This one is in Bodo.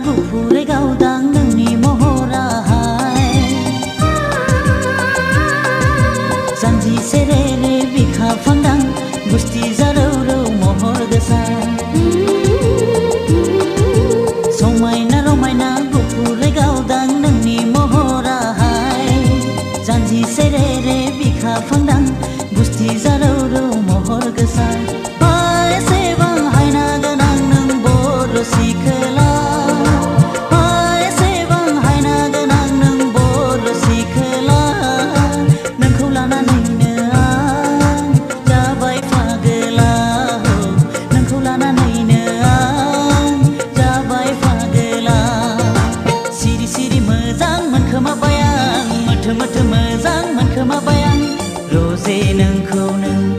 गुफुरै गावदां नोंनि महराहाय जानजि सेरेरे बिखा फांदां गुस्थि जारौ रौ महर गोसा समायना रमायना गुफुरै गावदां नोंनि महराहाय जानजि सेरेरे बिखा फांदां गुस्थि जारौ रौ महर गोसा एसेबां हायना गोनां नों बर' सिखोला एसेबां हायना गोनां नों बर' सिखोला नोंखौ लानानैनो आं जाबाय फागोला नोंखौ लानानैनो आं जाबाय फागोला सिरि सिरि मोजां मोनखोमाबाय आं मोथो मोथो मोजां मोनखोमाबाय आं रजे नोंखौ नों